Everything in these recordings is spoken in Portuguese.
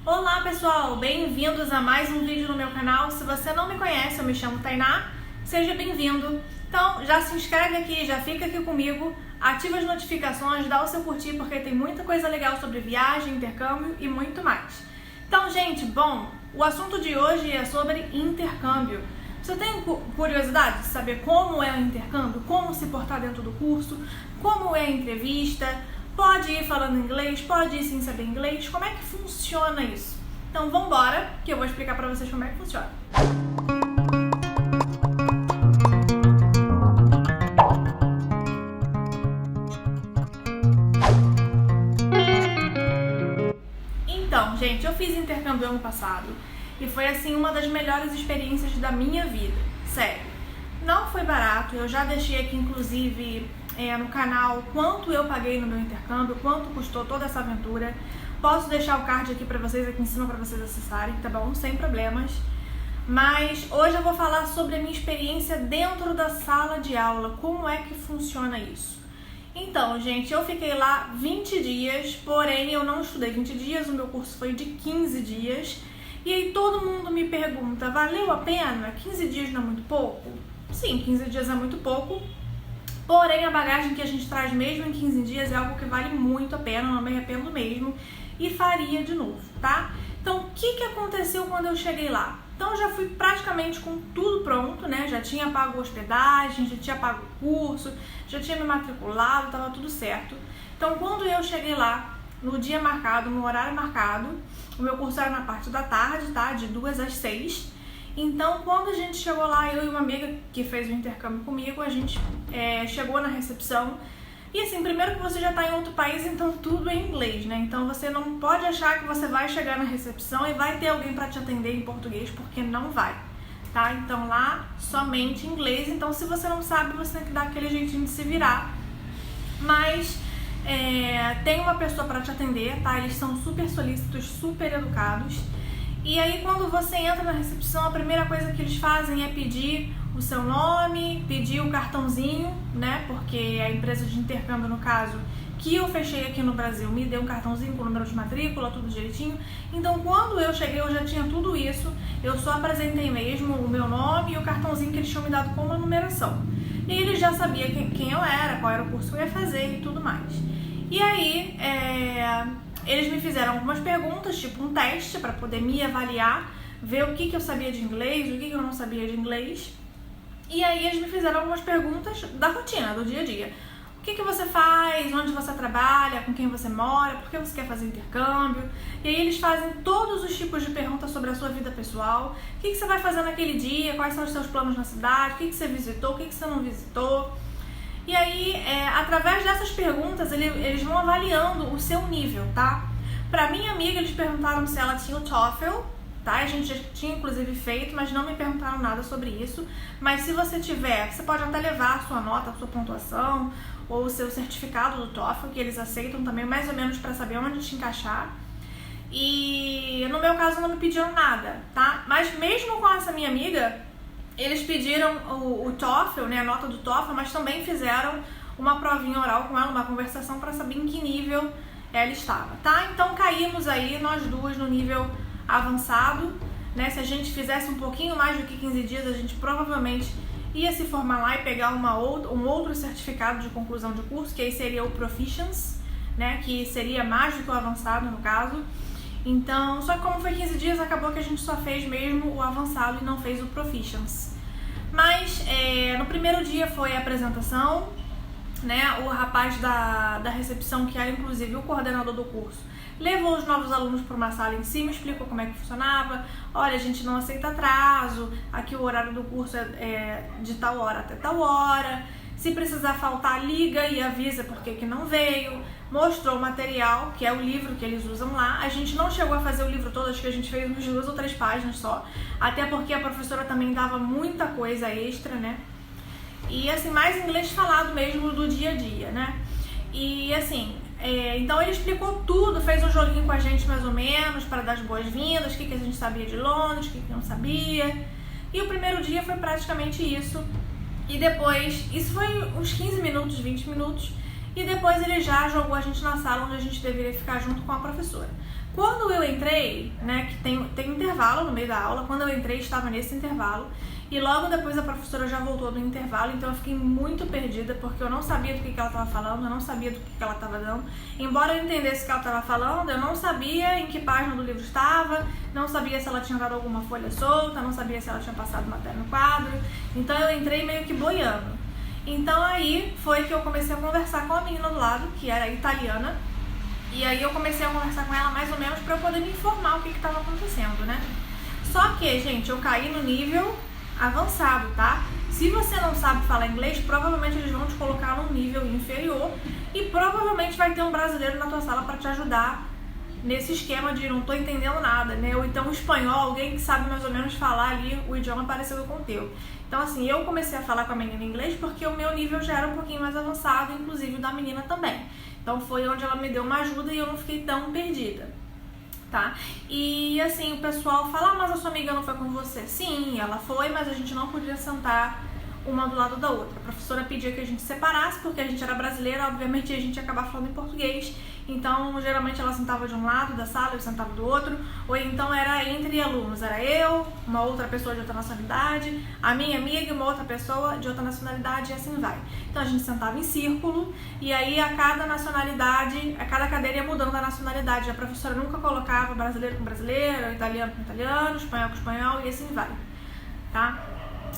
Olá pessoal, bem-vindos a mais um vídeo no meu canal. Se você não me conhece, eu me chamo Tainá, seja bem-vindo. Então já se inscreve aqui, já fica aqui comigo, ativa as notificações, dá o seu curtir porque tem muita coisa legal sobre viagem, intercâmbio e muito mais. Então gente, o assunto de hoje é sobre intercâmbio. Você tem curiosidade de saber como é o intercâmbio, como se portar dentro do curso, como é a entrevista? Pode ir falando inglês, pode ir sem saber inglês, como é que funciona isso? Então vambora, que eu vou explicar pra vocês como é que funciona. Então, gente, eu fiz intercâmbio ano passado e foi assim uma das melhores experiências da minha vida, sério. Não foi barato, eu já deixei aqui inclusive no canal quanto eu paguei no meu intercâmbio, quanto custou toda essa aventura. Posso deixar o card aqui pra vocês, aqui em cima pra vocês acessarem, tá bom? Sem problemas. Mas hoje eu vou falar sobre a minha experiência dentro da sala de aula, como é que funciona isso. Então, gente, eu fiquei lá 20 dias, porém eu não estudei 20 dias, o meu curso foi de 15 dias. E aí todo mundo me pergunta, valeu a pena? 15 dias não é muito pouco? Sim, 15 dias é muito pouco. Porém, a bagagem que a gente traz mesmo em 15 dias é algo que vale muito a pena, não me arrependo mesmo e faria de novo, tá? Então, o que aconteceu quando eu cheguei lá? Então, eu já fui praticamente com tudo pronto, né? Já tinha pago hospedagem, já tinha pago o curso, já tinha me matriculado, tava tudo certo. Então, quando eu cheguei lá, no dia marcado, no horário marcado, o meu curso era na parte da tarde, tá? De 2 às 6. Então, quando a gente chegou lá, eu e uma amiga que fez o intercâmbio comigo, a gente chegou na recepção. E assim, primeiro que você já está em outro país, então tudo é em inglês, né? Então você não pode achar que você vai chegar na recepção e vai ter alguém para te atender em português, porque não vai, tá? Então lá, somente inglês. Então se você não sabe, você tem que dar aquele jeitinho de se virar. Mas tem uma pessoa para te atender, tá? Eles são super solícitos, super educados. E aí quando você entra na recepção, a primeira coisa que eles fazem é pedir o seu nome, pedir o cartãozinho, né? Porque a empresa de intercâmbio, no caso, que eu fechei aqui no Brasil, me deu um cartãozinho com o número de matrícula, tudo direitinho. Então quando eu cheguei, eu já tinha tudo isso. Eu só apresentei mesmo o meu nome e o cartãozinho que eles tinham me dado com uma numeração. E eles já sabiam quem eu era, qual era o curso que eu ia fazer e tudo mais. E aí, eles me fizeram algumas perguntas, tipo um teste, para poder me avaliar, ver o que eu sabia de inglês, o que eu não sabia de inglês. E aí eles me fizeram algumas perguntas da rotina, do dia a dia. O que você faz, onde você trabalha, com quem você mora, por que você quer fazer intercâmbio. E aí eles fazem todos os tipos de perguntas sobre a sua vida pessoal. O que você vai fazer naquele dia, quais são os seus planos na cidade, o que você visitou, o que você não visitou. E aí, através dessas perguntas, eles vão avaliando o seu nível, tá? Pra minha amiga, eles perguntaram se ela tinha o TOEFL, tá? A gente já tinha, inclusive, feito, mas não me perguntaram nada sobre isso. Mas se você tiver, você pode até levar a sua nota, a sua pontuação, ou o seu certificado do TOEFL, que eles aceitam também, mais ou menos, pra saber onde te encaixar. E, no meu caso, não me pediram nada, tá? Mas mesmo com essa minha amiga, eles pediram o TOEFL, né, a nota do TOEFL, mas também fizeram uma provinha oral com ela, uma conversação para saber em que nível ela estava, tá? Então caímos aí, nós duas, no nível avançado, né? Se a gente fizesse um pouquinho mais do que 15 dias, a gente provavelmente ia se formar lá e pegar um outro certificado de conclusão de curso, que aí seria o Proficiency, né? Que seria mais do que o avançado, no caso. Então, só que como foi 15 dias, acabou que a gente só fez mesmo o avançado e não fez o Proficiency. Mas no primeiro dia foi a apresentação, né? O rapaz da recepção, que era inclusive o coordenador do curso, levou os novos alunos para uma sala em cima, explicou como é que funcionava. Olha, a gente não aceita atraso, aqui o horário do curso é de tal hora até tal hora. Se precisar faltar, liga e avisa porque que não veio. Mostrou o material, que é o livro que eles usam lá. A gente não chegou a fazer o livro todo, acho que a gente fez umas 2 ou 3 páginas só. Até porque a professora também dava muita coisa extra, né? E assim, mais inglês falado mesmo do dia a dia, né? E assim, então ele explicou tudo, fez um joguinho com a gente mais ou menos, para dar as boas-vindas, o que a gente sabia de Londres, o que não sabia. E o primeiro dia foi praticamente isso. E depois, isso foi uns 15 minutos, 20 minutos. E depois ele já jogou a gente na sala onde a gente deveria ficar junto com a professora. Quando eu entrei, né, que tem intervalo no meio da aula, quando eu entrei estava nesse intervalo, e logo depois a professora já voltou do intervalo, então eu fiquei muito perdida, porque eu não sabia do que ela estava falando, eu não sabia do que ela estava dando. Embora eu entendesse o que ela estava falando, eu não sabia em que página do livro estava, não sabia se ela tinha dado alguma folha solta, não sabia se ela tinha passado matéria no quadro, então eu entrei meio que boiando. Então aí foi que eu comecei a conversar com a menina do lado, que era italiana, e aí eu comecei a conversar com ela mais ou menos para eu poder me informar o que estava acontecendo, né? Só que, gente, eu caí no nível avançado, tá? Se você não sabe falar inglês, provavelmente eles vão te colocar num nível inferior e provavelmente vai ter um brasileiro na tua sala para te ajudar nesse esquema de não tô entendendo nada, né? Ou então espanhol, alguém que sabe mais ou menos falar ali o idioma parecido com o teu. Então, assim, eu comecei a falar com a menina em inglês porque o meu nível já era um pouquinho mais avançado, inclusive o da menina também. Então foi onde ela me deu uma ajuda e eu não fiquei tão perdida, tá? E assim, o pessoal fala, mas a sua amiga não foi com você? Sim, ela foi, mas a gente não podia sentar uma do lado da outra. A professora pedia que a gente separasse, porque a gente era brasileira, obviamente a gente ia acabar falando em português. Então, geralmente ela sentava de um lado da sala, eu sentava do outro, ou então era entre alunos, era eu, uma outra pessoa de outra nacionalidade, a minha amiga e uma outra pessoa de outra nacionalidade, e assim vai. Então a gente sentava em círculo, e aí a cada nacionalidade, a cada cadeira ia mudando a nacionalidade. A professora nunca colocava brasileiro com brasileiro, italiano com italiano, espanhol com espanhol, e assim vai, tá?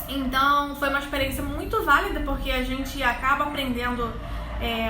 Então foi uma experiência muito válida, porque a gente acaba aprendendo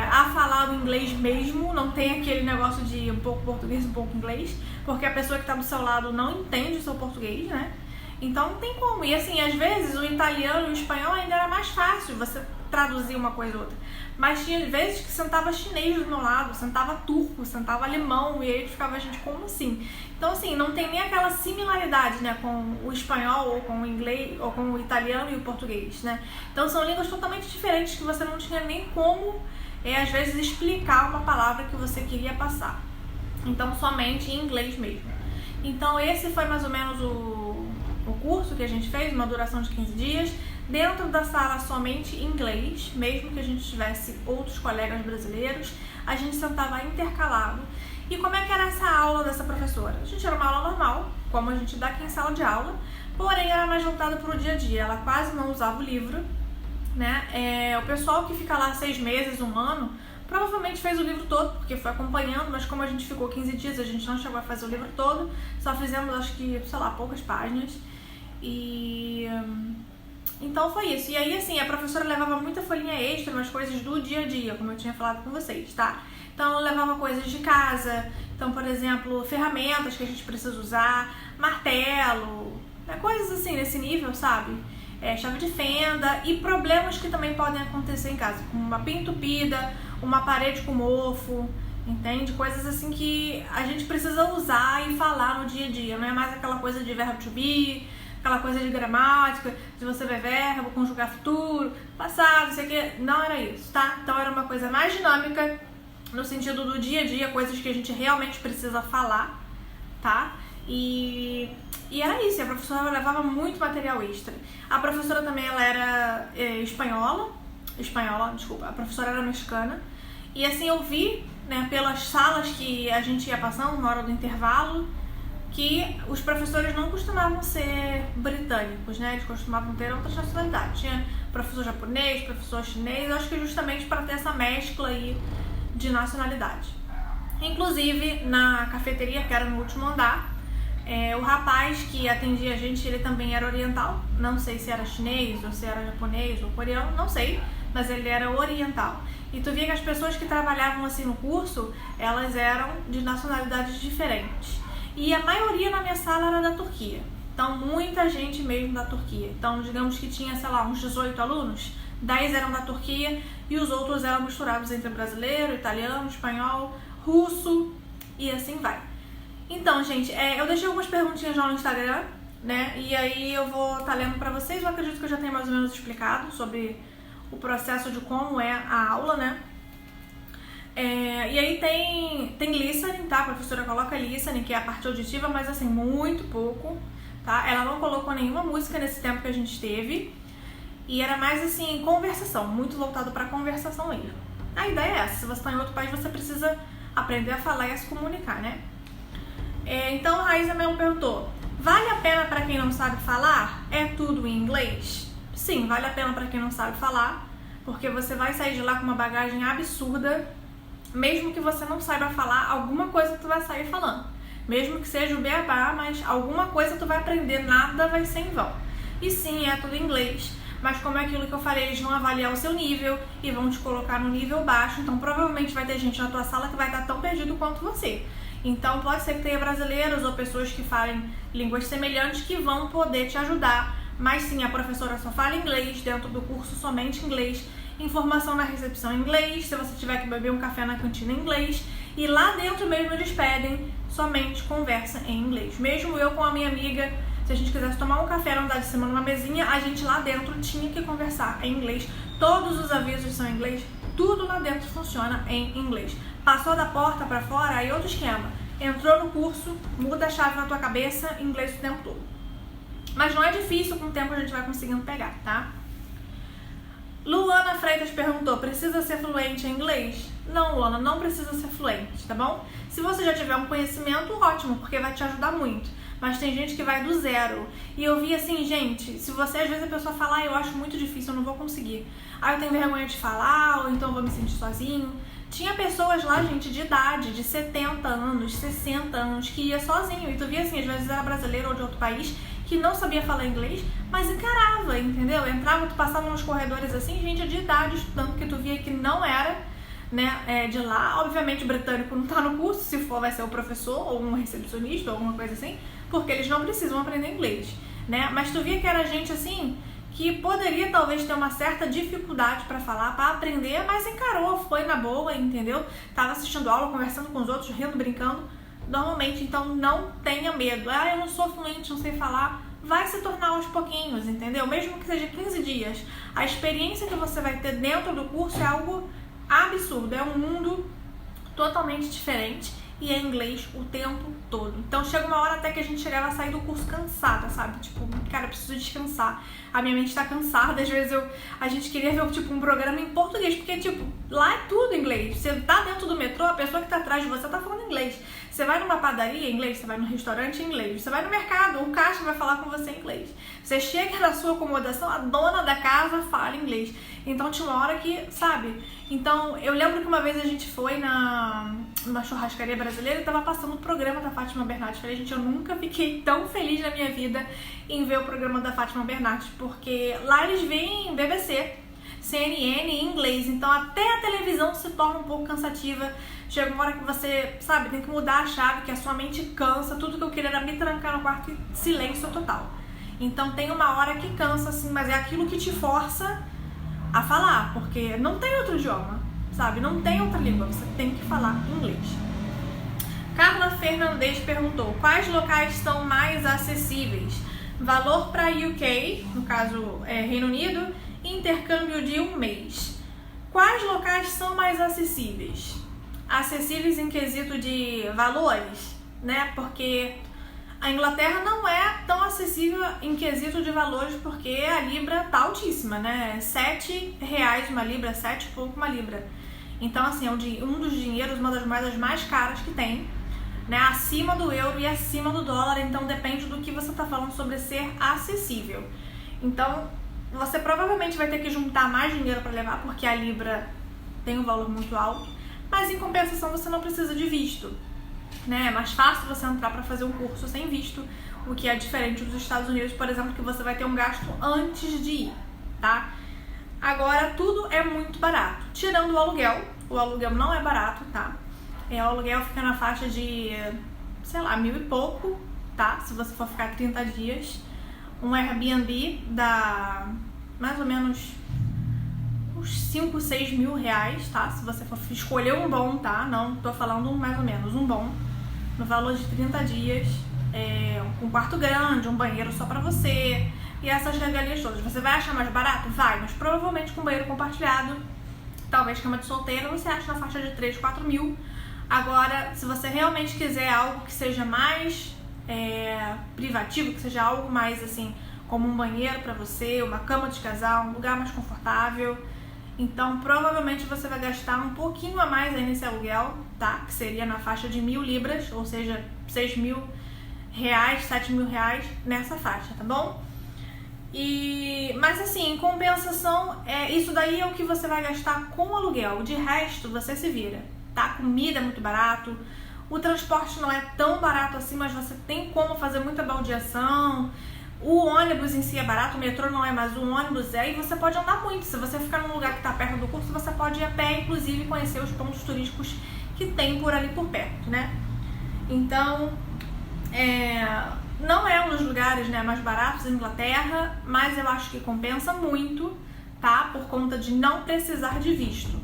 a falar o inglês mesmo, não tem aquele negócio de um pouco português, um pouco inglês, porque a pessoa que está do seu lado não entende o seu português, né? Então não tem como. E assim, às vezes o italiano e o espanhol ainda era mais fácil você traduzir uma coisa ou outra. Mas tinha vezes que sentava chinês do meu lado, sentava turco, sentava alemão, e aí ficava, gente, como assim? Então assim, não tem nem aquela similaridade, né, com o espanhol ou com o inglês, ou com o italiano e o português, né? Então são línguas totalmente diferentes que você não tinha nem como, às vezes, explicar uma palavra que você queria passar. Então somente em inglês mesmo. Então esse foi mais ou menos o curso que a gente fez, uma duração de 15 dias, dentro da sala somente em inglês, mesmo que a gente tivesse outros colegas brasileiros, a gente sentava intercalado. E como é que era essa aula dessa professora? A gente era uma aula normal, como a gente dá aqui em sala de aula, porém era mais voltada para o dia a dia, ela quase não usava o livro, né? O pessoal que fica lá 6 meses, 1 ano, provavelmente fez o livro todo, porque foi acompanhando, mas como a gente ficou 15 dias, a gente não chegou a fazer o livro todo, só fizemos, acho que, sei lá, poucas páginas. E então foi isso. E aí, assim, a professora levava muita folhinha extra, umas coisas do dia a dia, como eu tinha falado com vocês, tá? Então ela levava coisas de casa, então, por exemplo, ferramentas que a gente precisa usar, martelo, coisas assim nesse nível, sabe? Chave de fenda e problemas que também podem acontecer em casa, como uma pia entupida, uma parede com mofo, entende? Coisas assim que a gente precisa usar e falar no dia a dia, não é mais aquela coisa de verbo to be, aquela coisa de gramática, de você ver verbo, conjugar futuro, passado, isso aqui, não era isso, tá? Então era uma coisa mais dinâmica, no sentido do dia a dia, coisas que a gente realmente precisa falar, tá? E era isso, a professora levava muito material extra. A professora também, ela era espanhola, a professora era mexicana, e assim eu vi, né, pelas salas que a gente ia passando na hora do intervalo, que os professores não costumavam ser britânicos, né? Eles costumavam ter outras nacionalidades. Tinha professor japonês, professor chinês, acho que justamente para ter essa mescla aí de nacionalidade. Inclusive, na cafeteria, que era no último andar, o rapaz que atendia a gente, ele também era oriental. Não sei se era chinês, ou se era japonês, ou coreano, não sei, mas ele era oriental. E tu via que as pessoas que trabalhavam assim no curso, elas eram de nacionalidades diferentes. E a maioria na minha sala era da Turquia. Então, muita gente mesmo da Turquia. Então, digamos que tinha, sei lá, uns 18 alunos, 10 eram da Turquia e os outros eram misturados entre brasileiro, italiano, espanhol, russo e assim vai. Então, gente, eu deixei algumas perguntinhas lá no Instagram, né? E aí eu vou estar lendo pra vocês. Eu acredito que eu já tenho mais ou menos explicado sobre o processo de como é a aula, né? E aí tem listening, tá? A professora coloca listening, que é a parte auditiva, mas assim, muito pouco, tá? Ela não colocou nenhuma música nesse tempo que a gente teve. E era mais assim, conversação, muito voltado pra conversação mesmo. A ideia é essa, se você tá em outro país, você precisa aprender a falar e a se comunicar, né? Então a Raíssa mesmo perguntou, vale a pena para quem não sabe falar? É tudo em inglês? Sim, vale a pena para quem não sabe falar, porque você vai sair de lá com uma bagagem absurda, mesmo que você não saiba falar, alguma coisa tu vai sair falando. Mesmo que seja o beabá, mas alguma coisa tu vai aprender, nada vai ser em vão. E sim, é tudo em inglês, mas como é aquilo que eu falei, eles vão avaliar o seu nível e vão te colocar no nível baixo, então provavelmente vai ter gente na tua sala que vai estar tão perdido quanto você. Então pode ser que tenha brasileiros ou pessoas que falem línguas semelhantes que vão poder te ajudar, mas sim, a professora só fala inglês, dentro do curso somente inglês, informação na recepção em inglês, se você tiver que beber um café na cantina em inglês, e lá dentro mesmo eles pedem somente conversa em inglês. Mesmo eu com a minha amiga, se a gente quisesse tomar um café no andar de cima numa mesinha, a gente lá dentro tinha que conversar em inglês. Todos os avisos são em inglês, tudo lá dentro funciona em inglês. Passou da porta pra fora, aí outro esquema. Entrou no curso, muda a chave na tua cabeça, inglês o tempo todo. Mas não é difícil, com o tempo a gente vai conseguindo pegar, tá? Luana Freitas perguntou, precisa ser fluente em inglês? Não, Luana, não precisa ser fluente, tá bom? Se você já tiver um conhecimento, ótimo, porque vai te ajudar muito. Mas tem gente que vai do zero. E eu vi assim, gente, se você às vezes a pessoa falar, eu acho muito difícil, eu não vou conseguir. Aí eu tenho vergonha de falar, ou então eu vou me sentir sozinho. Tinha pessoas lá, gente, de idade, de 70 anos, 60 anos, que ia sozinho. E tu via assim, às vezes era brasileiro ou de outro país, que não sabia falar inglês, mas encarava, entendeu? Entrava, tu passava nos corredores assim, gente de idade estudando, que tu via que não era, né, de lá. Obviamente o britânico não tá no curso, se for vai ser o professor ou um recepcionista ou alguma coisa assim, porque eles não precisam aprender inglês, né? Mas tu via que era gente assim, que poderia talvez ter uma certa dificuldade para falar, para aprender, mas encarou, foi na boa, entendeu? Tava assistindo aula, conversando com os outros, rindo, brincando, normalmente. Então não tenha medo. Ah, eu não sou fluente, não sei falar. Vai se tornar aos pouquinhos, entendeu? Mesmo que seja 15 dias. A experiência que você vai ter dentro do curso é algo absurdo, é um mundo totalmente diferente. E é inglês o tempo todo. Então chega uma hora até que a gente chegava a sair do curso cansada, sabe? Tipo, cara, eu preciso descansar. A minha mente tá cansada. Às vezes a gente queria ver tipo, um programa em português, porque tipo, lá é tudo inglês. Você tá dentro do metrô, a pessoa que tá atrás de você tá falando inglês. Você vai numa padaria em inglês, você vai num restaurante em inglês, você vai no mercado, o caixa vai falar com você em inglês. Você chega na sua acomodação, a dona da casa fala inglês. Então tinha uma hora que, sabe? Então eu lembro que uma vez a gente foi numa churrascaria brasileira e tava passando o programa da Fátima Bernardes. Falei, gente, eu nunca fiquei tão feliz na minha vida em ver o programa da Fátima Bernardes, porque lá eles veem BBC, CNN em inglês, então até a televisão se torna um pouco cansativa. Chega uma hora que você, sabe, tem que mudar a chave, que a sua mente cansa. Tudo que eu queria era me trancar no quarto e silêncio total. Então tem uma hora que cansa, assim, mas é aquilo que te força a falar, porque não tem outro idioma, sabe? Não tem outra língua, você tem que falar inglês. Carla Fernandes perguntou, quais locais são mais acessíveis? Valor para UK, no caso Reino Unido, intercâmbio de 1 mês. Quais locais são mais acessíveis? Acessíveis em quesito de valores, né? Porque a Inglaterra não é tão acessível em quesito de valores, porque a libra tá altíssima, né? R$7 uma libra, 7 e pouco uma libra. Então, assim, é um dos dinheiros, uma das moedas mais caras que tem, né? Acima do euro e acima do dólar, então depende do que você tá falando sobre ser acessível. Então, você provavelmente vai ter que juntar mais dinheiro para levar, porque a libra tem um valor muito alto. Mas em compensação você não precisa de visto, né? É mais fácil você entrar para fazer um curso sem visto, o que é diferente dos Estados Unidos, por exemplo, que você vai ter um gasto antes de ir, tá? Agora tudo é muito barato, tirando o aluguel não é barato, tá? O aluguel fica na faixa de, sei lá, 1.000 e pouco, tá? Se você for ficar 30 dias. Um Airbnb dá mais ou menos uns 5, 6 mil reais, tá? Se você for escolher um bom, tá? Não tô falando mais ou menos, um bom, no valor de 30 dias, um quarto grande, um banheiro só pra você e essas regalias todas. Você vai achar mais barato? Vai, mas provavelmente com banheiro compartilhado, talvez cama de solteiro, você acha na faixa de 3, 4 mil. Agora, se você realmente quiser algo que seja mais privativo, que seja algo mais assim, como um banheiro pra você, uma cama de casal, um lugar mais confortável, Então provavelmente você vai gastar um pouquinho a mais aí nesse aluguel, tá? Que seria na faixa de 1.000 libras, ou seja, 6.000 reais, 7.000 reais nessa faixa, tá bom? Mas assim, em compensação, isso daí é o que você vai gastar com o aluguel. De resto, você se vira, tá? Comida é muito barato, o transporte não é tão barato assim, mas você tem como fazer muita baldeação. O ônibus em si é barato, o metrô não é, mas o ônibus é, e você pode andar muito. Se você ficar num lugar que está perto do curso, você pode ir a pé, inclusive conhecer os pontos turísticos que tem por ali por perto, né? Então, não é um dos lugares, né, mais baratos da Inglaterra, mas eu acho que compensa muito, tá? Por conta de não precisar de visto.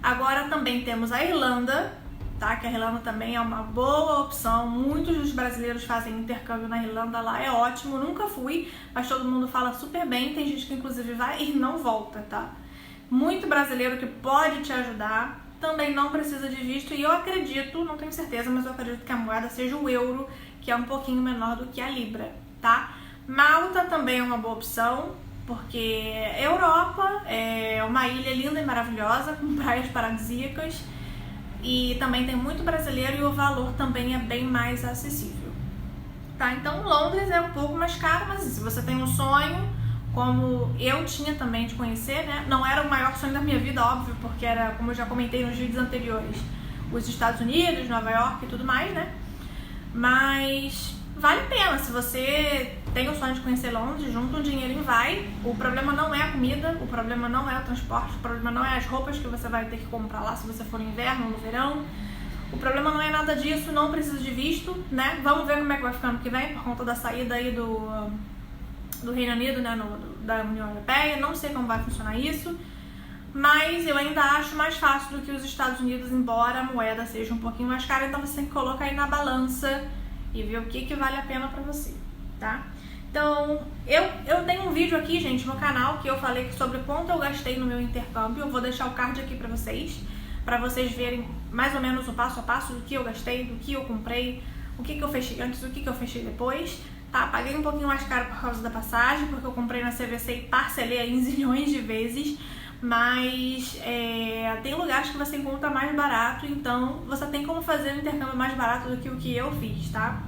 Agora também temos a Irlanda, tá? Que a Irlanda também é uma boa opção. Muitos dos brasileiros fazem intercâmbio na Irlanda, lá é ótimo. Nunca fui, mas todo mundo fala super bem. Tem gente que inclusive vai e não volta, tá? Muito brasileiro que pode te ajudar. Também não precisa de visto e eu acredito, não tenho certeza, mas eu acredito que a moeda seja o euro, que é um pouquinho menor do que a libra, tá? Malta também é uma boa opção, porque Europa é uma ilha linda e maravilhosa, com praias paradisíacas, e também tem muito brasileiro e o valor também é bem mais acessível, tá? Então Londres é um pouco mais caro, mas se você tem um sonho, como eu tinha também de conhecer, né? Não era o maior sonho da minha vida, óbvio, porque era, como eu já comentei nos vídeos anteriores, os Estados Unidos, Nova York e tudo mais, né? Mas vale a pena, se você tem o sonho de conhecer Londres, junta um dinheirinho e vai. O problema não é a comida, o problema não é o transporte, o problema não é as roupas que você vai ter que comprar lá se você for no inverno ou no verão. O problema não é nada disso, não precisa de visto, né? Vamos ver como é que vai ficar ano que vem, por conta da saída aí do Reino Unido, né, da União Europeia. Não sei como vai funcionar isso, mas eu ainda acho mais fácil do que os Estados Unidos, embora a moeda seja um pouquinho mais cara. Então você tem que colocar aí na balança e ver o que vale a pena pra você, tá? Então, eu tenho um vídeo aqui, gente, no canal que eu falei sobre quanto eu gastei no meu intercâmbio. Eu vou deixar o card aqui pra vocês verem mais ou menos o passo a passo do que eu gastei, do que eu comprei, o que eu fechei antes, o que eu fechei depois. Tá, paguei um pouquinho mais caro por causa da passagem, porque eu comprei na CVC e parcelei aí em zilhões de vezes, mas tem lugares que você encontra mais barato, então você tem como fazer um intercâmbio mais barato do que o que eu fiz, tá?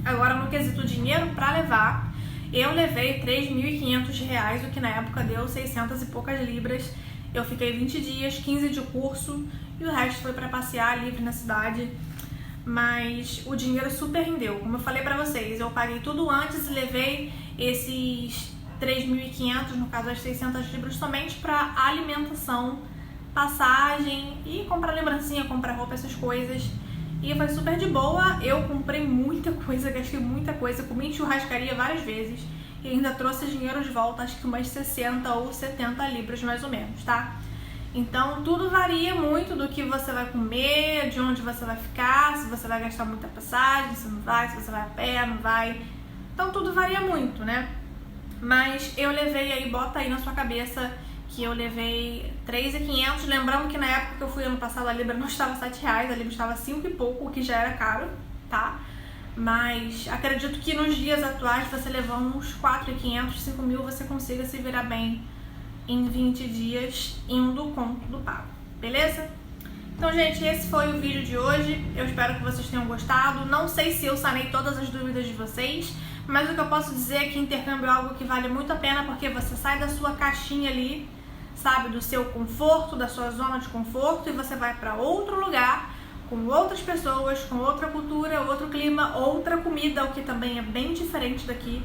Agora, no quesito dinheiro pra levar, eu levei R$3.500, o que na época deu 600 e poucas libras. Eu fiquei 20 dias, 15 de curso, e o resto foi pra passear livre na cidade. Mas o dinheiro super rendeu. Como eu falei pra vocês, eu paguei tudo antes e levei esses 3.500, no caso as 600 libras, somente pra alimentação, passagem e comprar lembrancinha, comprar roupa, essas coisas. E foi super de boa. Eu comprei muita coisa, gastei muita coisa, comi churrascaria várias vezes e ainda trouxe dinheiro de volta, acho que umas 60 ou 70 libras mais ou menos, tá? Então tudo varia muito do que você vai comer, de onde você vai ficar, se você vai gastar muita passagem, se não vai, se você vai a pé, não vai. Então tudo varia muito, né? Mas eu levei aí, bota aí na sua cabeça que eu levei 3.500, lembrando que na época que eu fui ano passado a libra não estava R$7, a libra estava 5 e pouco, o que já era caro, tá? Mas acredito que nos dias atuais, você levando uns 4.500, 5.000, você consiga se virar bem em 20 dias indo com tudo pago, beleza? Então, gente, esse foi o vídeo de hoje. Eu espero que vocês tenham gostado. Não sei se eu sanei todas as dúvidas de vocês, mas o que eu posso dizer é que intercâmbio é algo que vale muito a pena, porque você sai da sua caixinha ali, sabe, do seu conforto, da sua zona de conforto, e você vai para outro lugar, com outras pessoas, com outra cultura, outro clima, outra comida, o que também é bem diferente daqui,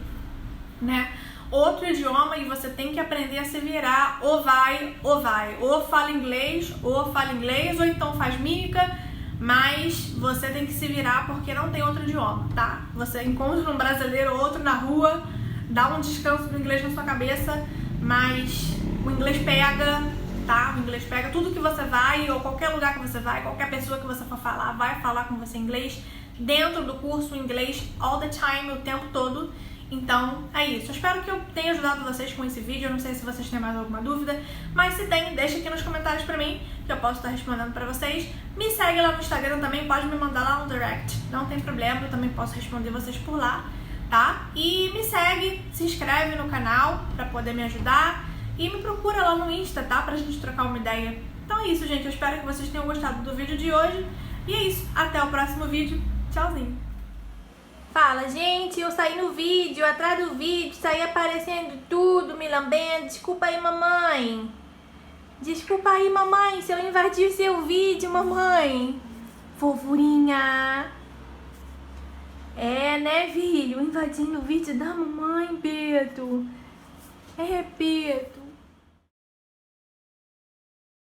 né? Outro idioma, e você tem que aprender a se virar, ou fala inglês, ou então faz mímica, mas você tem que se virar porque não tem outro idioma, tá? Você encontra um brasileiro ou outro na rua, dá um descanso do inglês na sua cabeça, mas o inglês pega, tá? O inglês pega tudo que você vai, ou qualquer lugar que você vai, qualquer pessoa que você for falar, vai falar com você em inglês, dentro do curso inglês, all the time, o tempo todo. Então, é isso. Eu espero que eu tenha ajudado vocês com esse vídeo. Eu não sei se vocês têm mais alguma dúvida, mas se tem, deixa aqui nos comentários pra mim, que eu posso estar respondendo pra vocês. Me segue lá no Instagram também, pode me mandar lá no direct, não tem problema, eu também posso responder vocês por lá, tá? E me segue, se inscreve no canal pra poder me ajudar. E me procura lá no Insta, tá? Pra gente trocar uma ideia. Então é isso, gente. Eu espero que vocês tenham gostado do vídeo de hoje. E é isso. Até o próximo vídeo. Tchauzinho. Fala, gente. Eu saí no vídeo, atrás do vídeo, saí aparecendo tudo, me lambendo. Desculpa aí, mamãe. Desculpa aí, mamãe, se eu invadi o seu vídeo, mamãe. Fofurinha. É, né, filho? Invadindo o vídeo da mamãe, Beto. É, Beto.